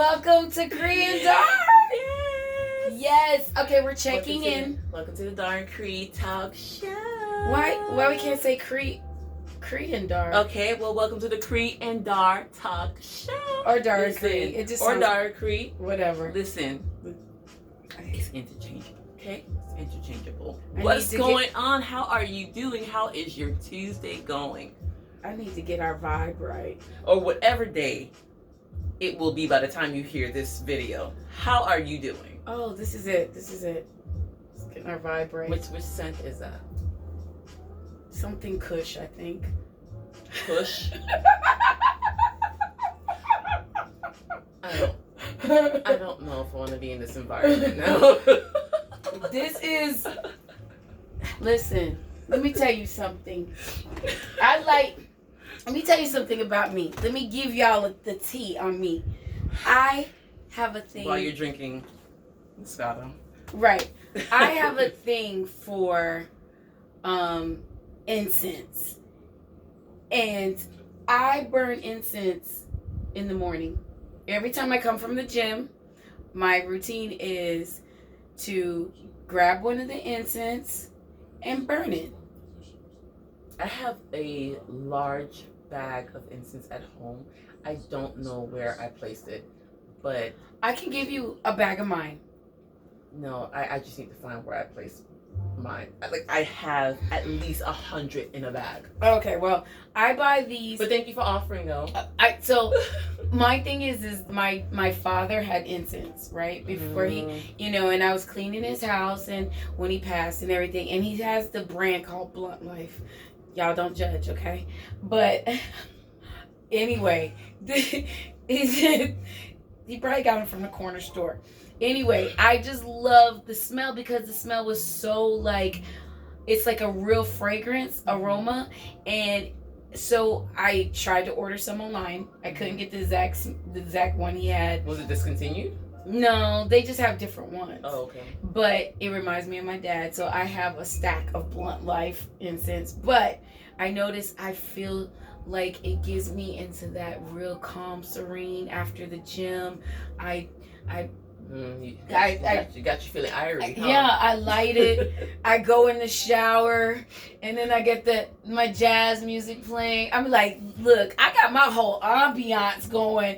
Welcome to Korean Dark. Yes. Okay, we're checking in. Welcome to the Darn Creed Talk Show. Why we can't say Korean Dark? Okay, well, welcome to the Creed and Dar Talk Show. Or Dark Creed. It just sounds, Dar Creed. whatever. Listen, it's interchangeable. Okay, it's interchangeable. I What's need to going on? How are you doing? How is your Tuesday going? I need to get our vibe right. Or whatever day it will be by the time you hear this video. How are you doing? Oh, this is it. Let's get our vibe right. Which scent is that? Something Kush, I think. Kush? I don't know if I want to be in this environment now. Listen, let me tell you something. Let me tell you something about me. Let me give y'all the tea on me. I have a thing. While you're drinking Moscato. Right. I have a thing for incense. And I burn incense in the morning. Every time I come from the gym, my routine is to grab one of the incense and burn it. I have a large bag of incense at home. I don't know where I placed it, but I can give you a bag of mine. no, I just need to find where I placed mine. I have at least 100 in a bag. Okay, well, I buy these. But thank you for offering, though. So my thing is my father had incense, right? Before he, and I was cleaning his house and when he passed and everything. And he has the brand called Blunt Life. Y'all don't judge, okay? But anyway, he probably got them from the corner store. Anyway, I just love the smell because the smell was so it's like a real fragrance aroma. And so I tried to order some online. I couldn't get the exact one he had. Was it discontinued? No, they just have different ones. Oh, okay. But it reminds me of my dad, so I have a stack of Blunt Life incense. But I notice I feel like it gives me into that real calm, serene after the gym. You got you feeling irie, huh? Yeah, I light it. I go in the shower, and then I get my jazz music playing. I'm like, look, I got my whole ambiance going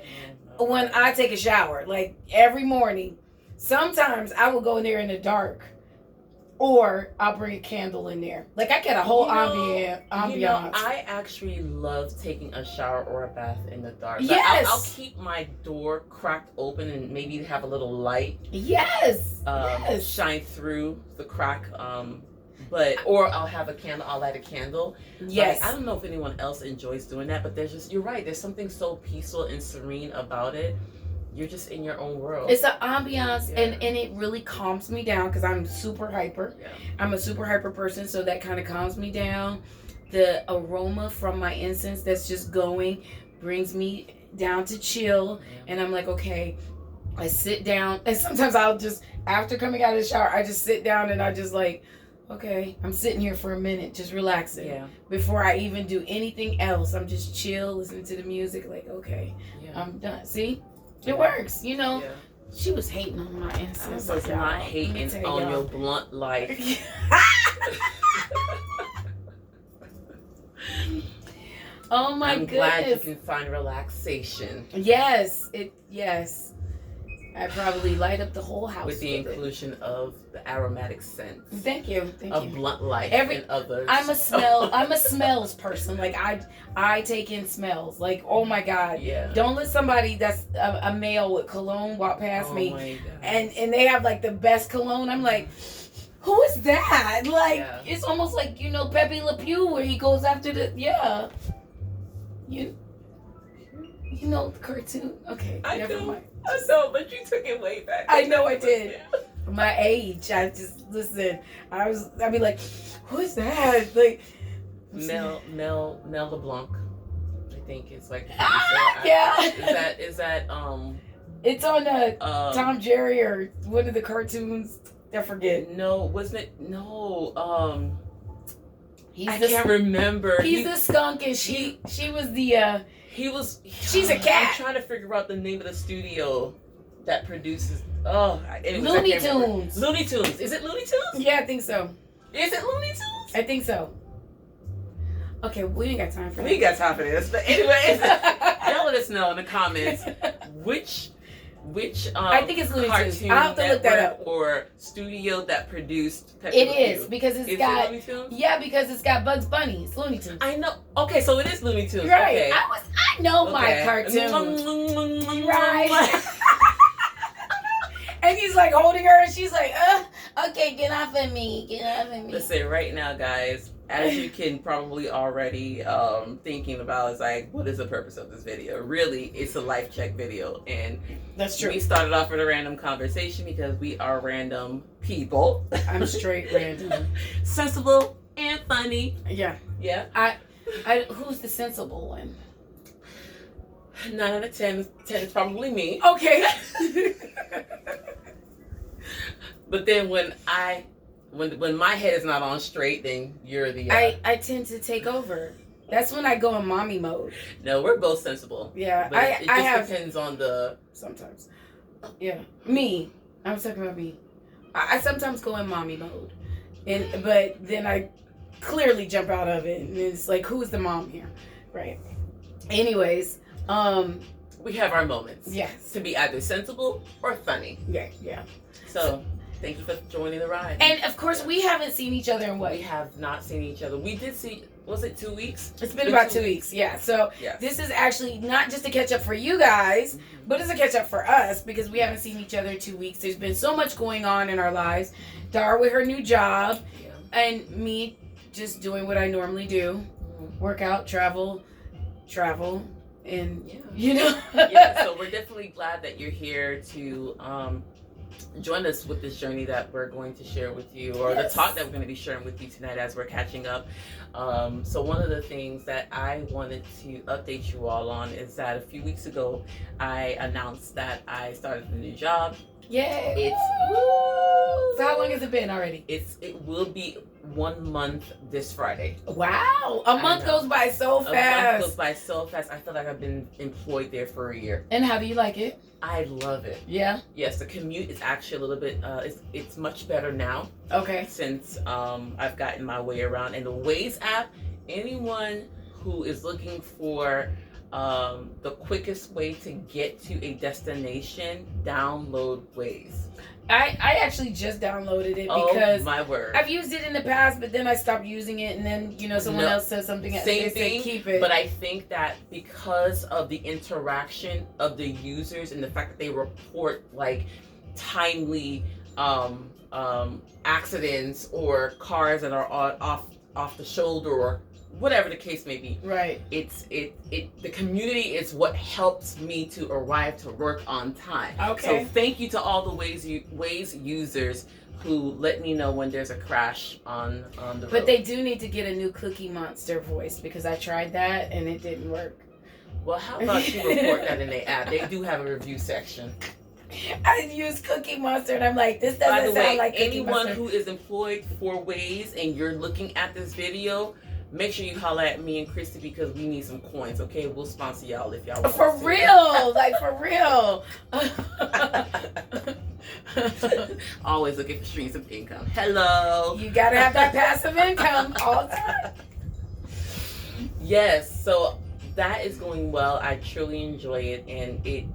when I take a shower, like every morning. Sometimes I will go in there in the dark, or I'll bring a candle in there. Like I get a whole ambiance. I actually love taking a shower or a bath in the dark. Yes. I'll keep my door cracked open and maybe have a little light. Yes. Shine through the crack. Or I'll have a candle. I'll light a candle. Yes. I don't know if anyone else enjoys doing that, but you're right. There's something so peaceful and serene about it. You're just in your own world. It's an ambiance, and it really calms me down because I'm super hyper. Yeah. I'm a super hyper person, so that kind of calms me down. The aroma from my incense that's just going brings me down to chill, and I'm like, okay. I sit down, and sometimes I'll just, after coming out of the shower, I just sit down and I just okay, I'm sitting here for a minute, just relaxing. Yeah. Before I even do anything else, I'm just chill, listening to the music, okay, I'm done. See? It works, Yeah. She was hating on my incense. I was not hating on your Blunt Life. Oh my I'm goodness. glad you can find relaxation. Yes. I probably light up the whole house with the inclusion of the aromatic scents. Thank you. Of Blunt Life and others. I'm a smells person. Like I take in smells. Like, oh my God. Yeah. Don't let somebody that's a male with cologne walk past me my God. and they have the best cologne. I'm like, who is that? It's almost like, Pepe Le Pew where he goes after you know the cartoon? Okay, never mind. I know, but you took it way back. I know I did. My age, I just listen. I'd be like, who is that? Mel LeBlanc, I think it's yeah. Is that It's on Tom Jerry or one of the cartoons. I forget. No, wasn't it? No, I can't remember. He's the skunk, and she was the She's a cat. I'm trying to figure out the name of the studio that produces. Oh, anyways, Looney Tunes. Looney Tunes. Is it Looney Tunes? Yeah, I think so. Is it Looney Tunes? I think so. Okay, we ain't got time for that. We got time for this. But anyway, y'all let us know in the comments which I think it's Looney Tunes. cartoon I'll have to look that up. or studio that produced Pepe It Le is Pew. because it's Is got it Looney Tunes? yeah, because it's got Bugs Bunny. It's Looney Tunes. I know. Okay, so it is Looney Tunes. Right. Okay. I know my cartoon. Right. And he's like holding her, and she's like, okay, get off of me, get off of me. Listen, right now, guys, as you can probably already thinking about, is like, what is the purpose of this video? Really, it's a life check video, and That's true. we started off with a random conversation because we are random people. I'm straight random. Sensible and funny. Yeah. Yeah. Who's the sensible one? 9 out of 10. 10 is probably me. Okay. But then when my head is not on straight, then you're the. I tend to take over. That's when I go in mommy mode. No, we're both sensible. Yeah, But it I just have depends on the. sometimes. Yeah, me. I'm talking about me. I sometimes go in mommy mode, but then I clearly jump out of it, and it's like, who's the mom here, right? Anyways, We have our moments. yes, To be either sensible or funny. yeah. So, thank you for joining the ride. And of course, we haven't seen each other in what? we have not seen each other. We did see. Was it 2 weeks? It's been about 2 weeks. Yeah. So Yes. this is actually not just a catch up for you guys, Mhm. but it's a catch up for us because we haven't seen each other in 2 weeks. There's been so much going on in our lives. Dar with her new job, Yeah. and me just doing what I normally do: Mhm. work out, travel, and Yeah. you know. Yeah. So we're definitely glad that you're here to join us with this journey that we're going to share with you, or Yes. the talk that we're going to be sharing with you tonight as we're catching up. So one of the things that I wanted to update you all on is that a few weeks ago I announced that I started a new job. Yay! It's So how long has it been already? it will be 1 month this Friday. Wow, a month know. goes by so A month fast. goes by so fast. I feel like I've been employed there for a year. And how do you like it? I love it. Yeah. Yes, the commute is actually a little bit. It's much better now Okay. since I've gotten my way around. And the Waze app. Anyone who is looking for the quickest way to get to a destination, download Waze. I actually just downloaded it because Oh my word! I've used it in the past, but then I stopped using it, and then someone No. else said something else. Same They thing, said keep it. But I think that because of the interaction of the users and the fact that they report like timely accidents or cars that are off the shoulder or whatever the case may be, right. the community is what helps me to arrive to work on time. Okay. So thank you to all the Waze users who let me know when there's a crash on the road. But they do need to get a new Cookie Monster voice because I tried that and it didn't work. Well, how about you report that in their app? They do have a review section. I used Cookie Monster and I'm like, this By doesn't the way, sound like Cookie anyone Monster. who is employed for Waze and you're looking at this video, make sure you holler at me and Christy because we need some coins, okay? We'll sponsor y'all if y'all want For to. real, like for real. Always looking for streams of income. Hello. You gotta have that passive income all the time. Yes, so that is going well. I truly enjoy it, and it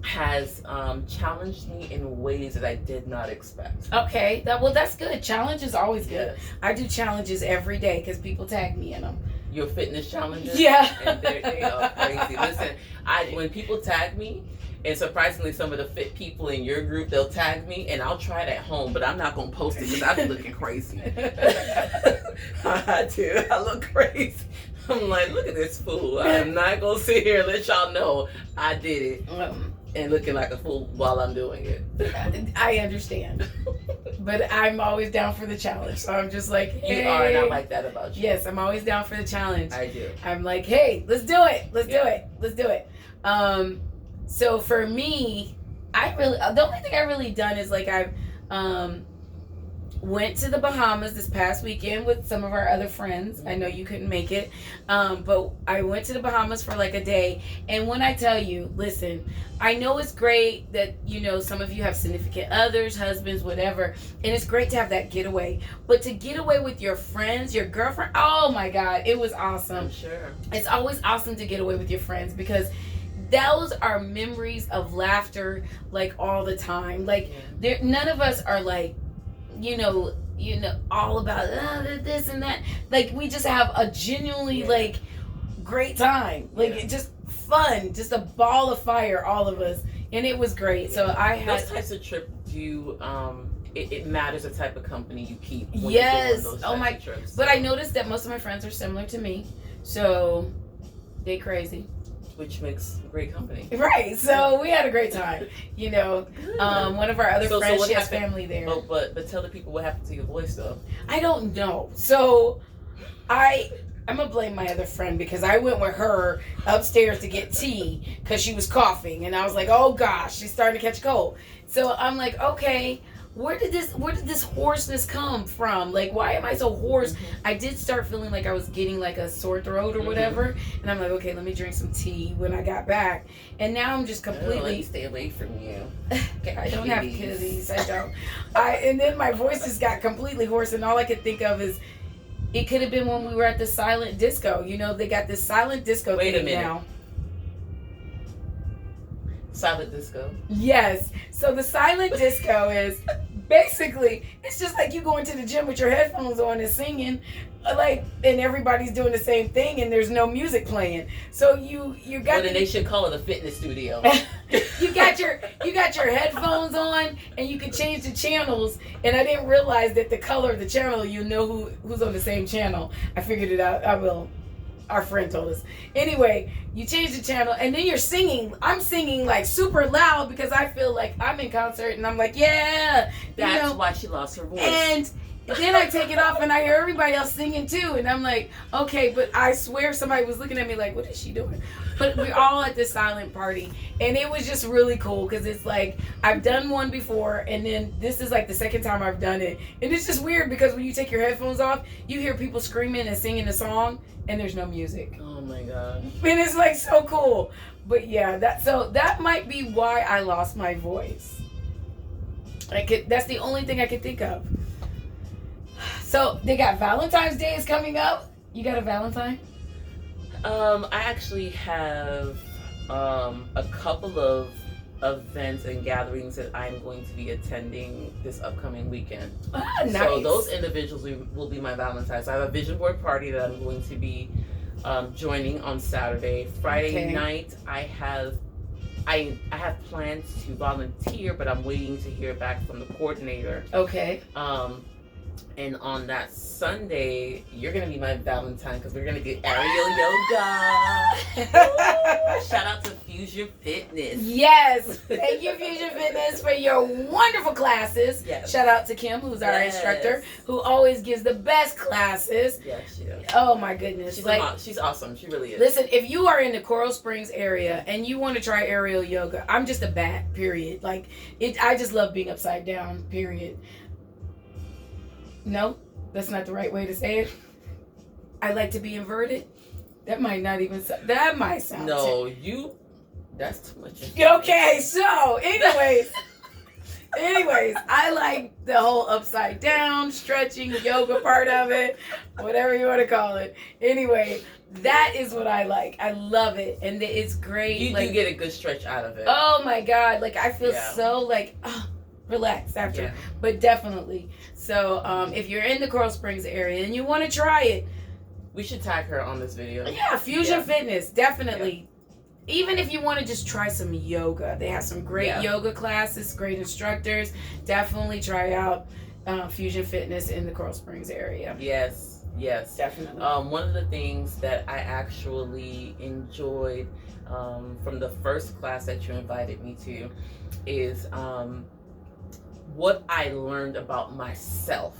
has challenged me in ways that I did not expect. Okay, that's good. Challenge is always good. Yes. I do challenges every day because people tag me in them. Your fitness challenges? Yeah. And they are crazy. Listen, when people tag me, and surprisingly, some of the fit people in your group, they'll tag me, and I'll try it at home, but I'm not going to post it because I'm looking crazy. I do. I look crazy. I'm like, look at this fool. I'm not going to sit here and let y'all know I did it and looking like a fool while I'm doing it. I understand. But I'm always down for the challenge. So I'm just like, hey. You are, and I like that about you. Yes, I'm always down for the challenge. I do. I'm like, hey, let's do it. Let's do it. Let's do it. So for me, the only thing I really done is like I've Went to the Bahamas this past weekend with some of our other friends. I know you couldn't make it, but I went to the Bahamas for like a day. And when I tell you, listen, I know it's great that, you know, some of you have significant others, husbands, whatever, and it's great to have that getaway. But to get away with your friends, your girlfriend, oh my God, it was awesome. I'm sure. It's always awesome to get away with your friends because those are memories of laughter, like all the time. Like none of us are like, you know, all about this and that. Like we just have a genuinely like great time. Like it just fun, just a ball of fire, all of us, and it was great. So I had those types of trips. Do it matters the type of company you keep. When yes. Those oh my. trips, But I noticed that most of my friends are similar to me, so they crazy. Which makes great company. Right. So we had a great time. You know, one of our other friends, she has family there. Oh, but tell the people what happened to your voice though. I don't know. So I'm gonna blame my other friend because I went with her upstairs to get tea because she was coughing, and I was like, oh gosh, she's starting to catch a cold. So I'm like, okay, where did this hoarseness come from? Like, why am I so hoarse? I did start feeling like I was getting like a sore throat or whatever, and I'm like, okay, let me drink some tea when I got back, and now I'm just completely stay away from you. I don't have kitties. I don't. And then my voice just got completely hoarse, and all I could think of is it could have been when we were at the silent disco. You know, they got this silent disco thing now. Silent disco. Yes. So the silent disco is basically, it's just like you going to the gym with your headphones on and singing, like, and everybody's doing the same thing and there's no music playing. So you got. Well, then they should call it a fitness studio. you got your headphones on and you can change the channels. And I didn't realize that the color of the channel, you know who's on the same channel. I figured it out. I will. Our friend told us. Anyway, you change the channel and then you're singing. I'm singing like super loud because I feel like I'm in concert and I'm like, yeah. That's why she lost her voice. And then I take it off and I hear everybody else singing too. And I'm like, okay, but I swear somebody was looking at me like, what is she doing? But we're all at this silent party. And it was just really cool because it's like, I've done one before and then this is like the second time I've done it. And it's just weird because when you take your headphones off, you hear people screaming and singing a song and there's no music. Oh my God. And it's like so cool. But yeah, that might be why I lost my voice. That's the only thing I could think of. So they got Valentine's Day is coming up. You got a Valentine? I actually have a couple of events and gatherings that I'm going to be attending this upcoming weekend. Ah, nice. So those individuals will be my Valentines. I have a vision board party that I'm going to be joining on Saturday. Friday night, I have plans to volunteer, but I'm waiting to hear back from the coordinator. Okay. And on that Sunday, you're going to be my Valentine because we're going to get aerial yoga. Shout out to Fusion Fitness. Yes. Thank you, Fusion Fitness, for your wonderful classes. Yes. Shout out to Kim, who's our instructor, who always gives the best classes. Yes, she does. Oh, my goodness. She's awesome. She really is. Listen, if you are in the Coral Springs area and you want to try aerial yoga, I'm just a bat, period. Like, I just love being upside down, period. No, that's not the right way to say it. I like to be inverted. That might not even. That might sound. No, that's too much. Okay, so anyways, I like the whole upside down stretching yoga part of it, whatever you want to call it. Anyway, that is what I like. I love it, and it's great. You do get a good stretch out of it. Oh my God! Like I feel so like. Relax after, but definitely. So if you're in the Coral Springs area and you want to try it, we should tag her on this video. Yeah, Fusion Fitness, definitely. Yeah. Even if you want to just try some yoga, they have some great yoga classes, great instructors. Definitely try out Fusion Fitness in the Coral Springs area. Yes, definitely. One of the things that I actually enjoyed from the first class that you invited me to is what I learned about myself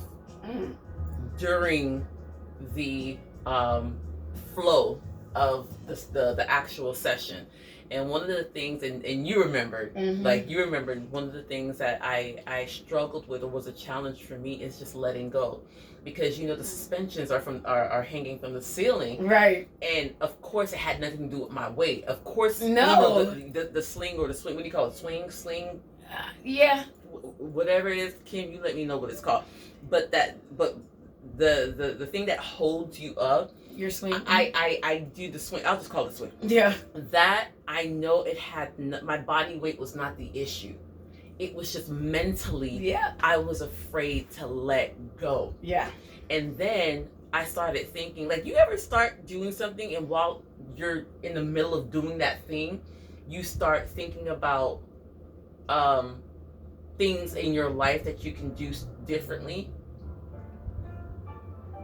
during the flow of the actual session. And one of the things, and you remembered, like you remembered, one of the things that I struggled with, or was a challenge for me, is just letting go, because the suspensions are hanging from the ceiling, right? And of course, it had nothing to do with my weight. Of course, no, the sling or the swing. What do you call it? Sling? Yeah. Whatever it is, Kim, you let me know what it's called. But the thing that holds you up. Your swing. I do the swing. I'll just call it swing. Yeah. That I know it had my body weight was not the issue. It was just mentally. Yeah. I was afraid to let go. Yeah. And then I started thinking, like, you ever start doing something, and while you're in the middle of doing that thing, you start thinking about things in your life that you can do differently.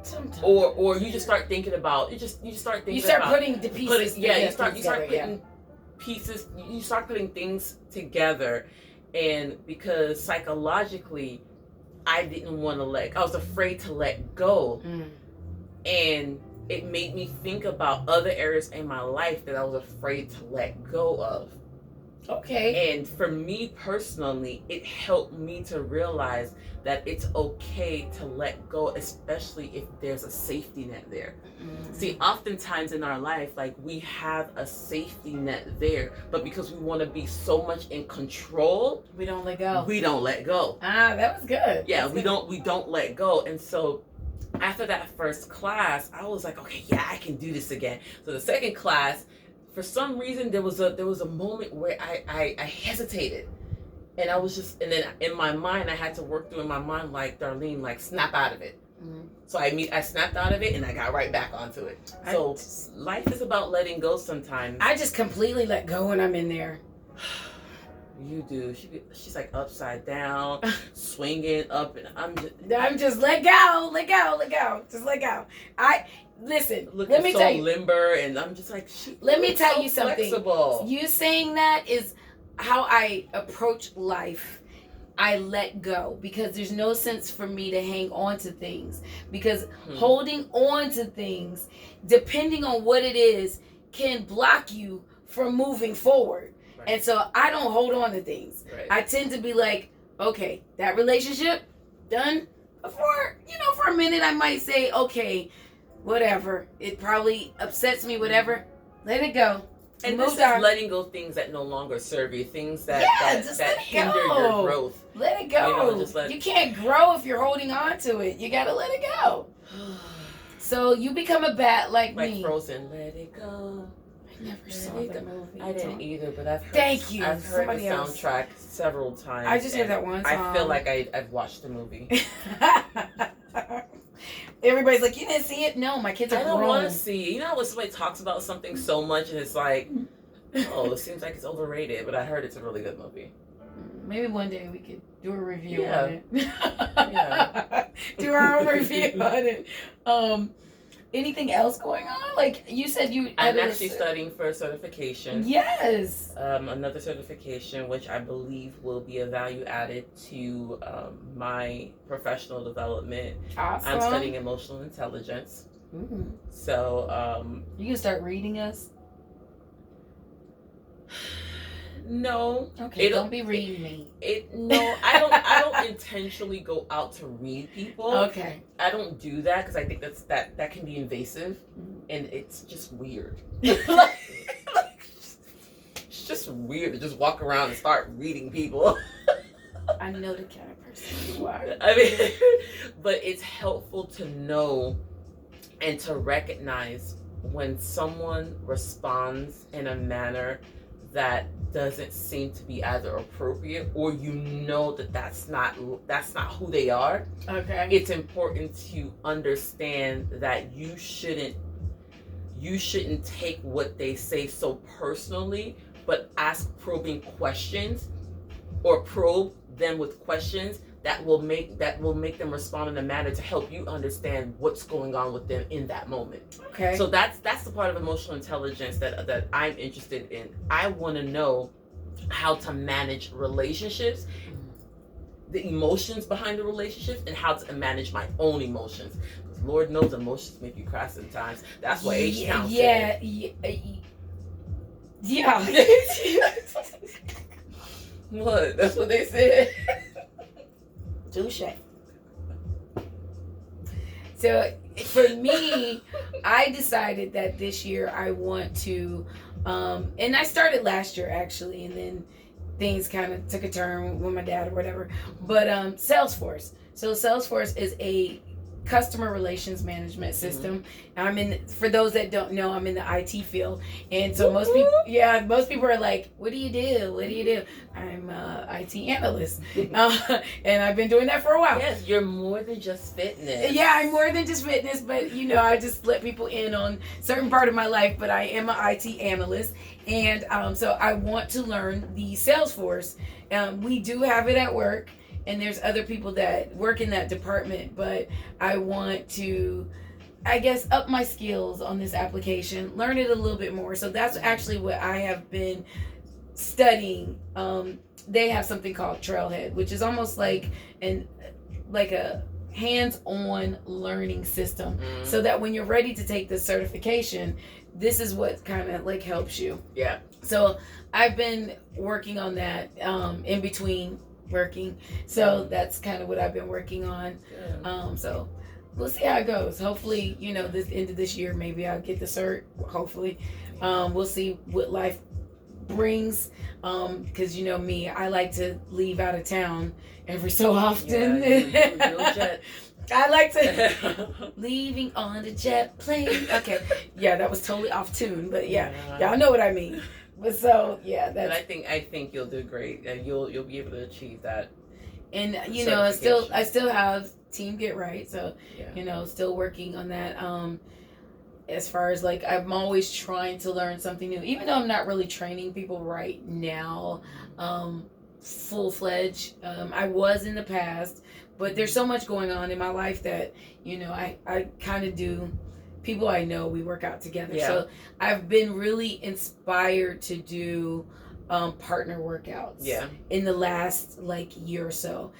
Sometimes. Or you just start thinking about you start putting the pieces. You start putting pieces. You start putting things together, and because psychologically, I didn't want to I was afraid to let go, and it made me think about other areas in my life that I was afraid to let go of. Okay. And for me personally, it helped me to realize that it's okay to let go, especially if there's a safety net there. See, oftentimes in our life, like, we have a safety net there, but because we want to be so much in control, we don't let go. That was good. Yeah, we don't let go. And so after that first class, I was like, okay, yeah, I can do this again. So the second class, for some reason, there was a moment where I hesitated, and I was just, and then in my mind, I had to work through in my mind, like, Darlene, like, snap out of it. So I snapped out of it, and I got right back onto it. So life is about letting go sometimes. I just completely let go when I'm in there. You do. She's like upside down, swinging up, and I'm just let go, just let go. Listen, let me tell you, limber, and I'm just like, let me tell you something. Flexible. You saying that is how I approach life. I let go, because there's no sense for me to hang on to things, because holding on to things, depending on what it is, can block you from moving forward. Right. And so I don't hold on to things. Right. I tend to be like, okay, that relationship done. For a minute I might say, okay, whatever, it probably upsets me, whatever, let it go. And this is letting go things that no longer serve you, things that hinder your growth. Let it go. You can't grow if you're holding on to it. You gotta let it go. So you become a bat like me. Like Frozen, let it go. I never saw that movie. I didn't either, but I've heard. Thank you. I've heard the soundtrack several times. I just heard that one song. I feel like I've watched the movie. Everybody's like, you didn't see it? No, my kids are grown. I don't want to see it. When somebody talks about something so much and it's like, oh, it seems like it's overrated, but I heard it's a really good movie. Maybe one day we could do a review on it. Yeah. Do our own review on it. Anything else going on? Like you said, I'm actually studying for a certification. Yes. Another certification, which I believe will be a value added to my professional development. Awesome. I'm studying emotional intelligence. So you can start reading us. No. Okay. Don't be reading me. No, I don't intentionally go out to read people. Okay. I don't do that because I think that can be invasive, and it's just weird. It's just weird to just walk around and start reading people. I know the kind of person you are. I mean, but it's helpful to know and to recognize when someone responds in a manner that doesn't seem to be either appropriate, or that's not who they are. Okay. It's important to understand that you shouldn't take what they say so personally, but ask probing questions, or probe them with questions that will make them respond in a manner to help you understand what's going on with them in that moment. Okay. So that's the part of emotional intelligence that I'm interested in. I want to know how to manage relationships, the emotions behind the relationships, and how to manage my own emotions. Lord knows emotions make you cry sometimes. That's what H Town yeah, said. yeah. What? That's what they said. Touche. So for me, I decided that this year I want to, and I started last year actually, and then things kind of took a turn with my dad or whatever. But Salesforce. So Salesforce is a customer relations management system. I'm in, for those that don't know, I'm in the IT field, and so most people are like, what do you do? I'm a IT analyst, and I've been doing that for a while. Yes, you're more than just fitness. Yeah, I'm more than just fitness, but I just let people in on certain part of my life, but I am an IT analyst, and so I want to learn the Salesforce. We do have it at work, and there's other people that work in that department, but I want to, I guess, up my skills on this application, learn it a little bit more. So that's actually what I have been studying. They have something called Trailhead, which is almost like a hands-on learning system, so that when you're ready to take this certification, this is what kind of like helps you. Yeah. So I've been working on that in between working, so that's kind of what I've been working on. So we'll see how it goes. Hopefully, this end of this year, maybe I'll get the cert. Hopefully, we'll see what life brings. Because me, I like to leave out of town every so often. Yeah, I like to leaving on the jet plane. Okay, yeah, that was totally off tune, but yeah, y'all know what I mean. But so yeah, that's. But I think you'll do great, and you'll be able to achieve that. And I still have Team Get Right, so still working on that. As far as like, I'm always trying to learn something new, even though I'm not really training people right now, full-fledged. I was in the past, but there's so much going on in my life that I kind of do. People I know, we work out together. Yeah. So I've been really inspired to do partner workouts. Yeah. In the last year or so.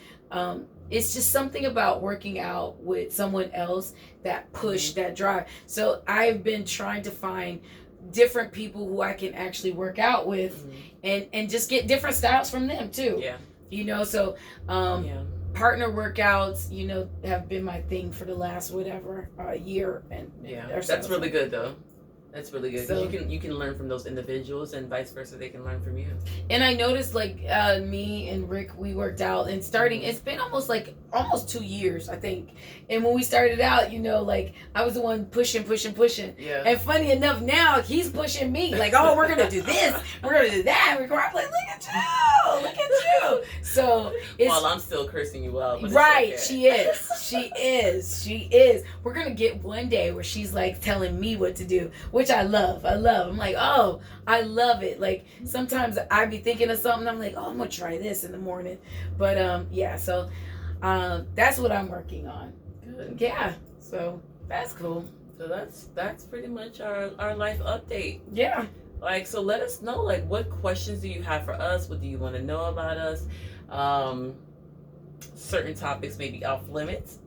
It's just something about working out with someone else, that push, that drive. So I've been trying to find different people who I can actually work out with, and just get different styles from them too. Yeah. So partner workouts, have been my thing for the last year or so. That's really good though. That's really good. So, you can learn from those individuals, and vice versa, they can learn from you. And I noticed me and Rick, we worked out, and it's been almost 2 years, I think. And when we started out, I was the one pushing. Yeah. And funny enough, now he's pushing me. Oh, we're gonna do this, we're gonna do that. I'm like, look at you. So it's, well, I'm still cursing you out. But right, it's okay. she is. We're gonna get one day where she's telling me what to do, which I love. I'm like, oh, I love it. Sometimes I be thinking of something, I'm like, oh, I'm gonna try this in the morning. But so that's what I'm working on. Good. Yeah, so that's cool. So that's pretty much our life update. Yeah. So let us know, what questions do you have for us? What do you want to know about us? Certain topics may be off limits.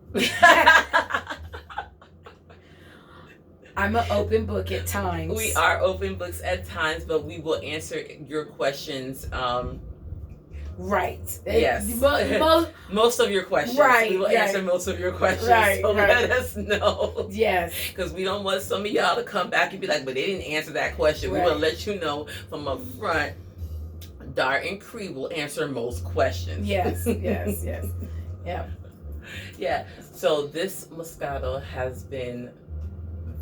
I'm an open book at times. We are open books at times, but we will answer your questions. Right. Yes. Most of your questions. Right. We will answer most of your questions. Right. So let us know. Yes. Because we don't want some of y'all to come back and be like, but they didn't answer that question. Right. We will let you know from up front. Dart and Cree will answer most questions. Yes. Yeah. Yeah. So this Moscato has been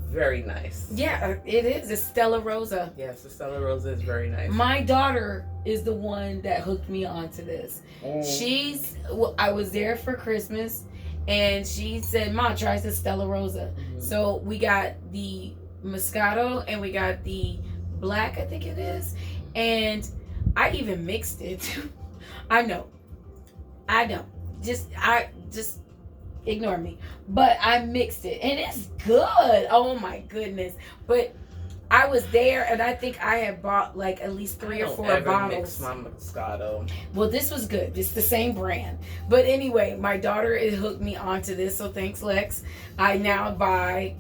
very nice. Yeah, it is. It's Stella Rosa. Yes, the Stella Rosa is very nice. My daughter is the one that hooked me onto this. I was there for Christmas, and she said, "Ma, try the Stella Rosa." Mm-hmm. So we got the Moscato and we got the black, I think it is, and I even mixed it. I know. Just ignore me. But I mixed it, and it's good. Oh my goodness. But I was there, and I think I had bought like at least 3 or 4 bottles. Mix my Moscato. Well, this was good. It's the same brand. But anyway, my daughter hooked me onto this, so thanks, Lex. I now buy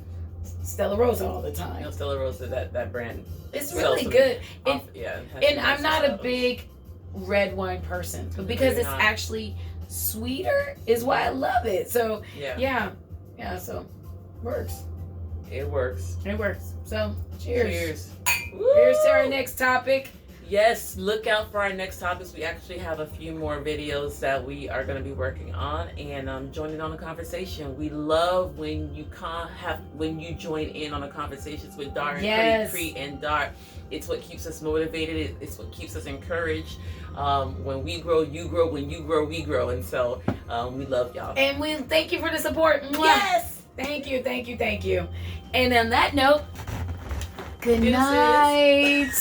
Stella Rosa all the time. You know, Stella Rosa, that brand. It's really good. And, yeah. and I'm not a big red wine person, but because it's actually sweeter is why I love it. So yeah, so works. It works. It works. So cheers. Woo! Here's to our next topic. Yes, look out for our next topics. We actually have a few more videos that we are going to be working on and joining on the conversation. We love when you join in on the conversations with Dar and Cree and Dar. It's what keeps us motivated. It's what keeps us encouraged. When we grow, you grow. When you grow, we grow. And so we love y'all. And we thank you for the support. Yes. Thank you. And on that note, good night.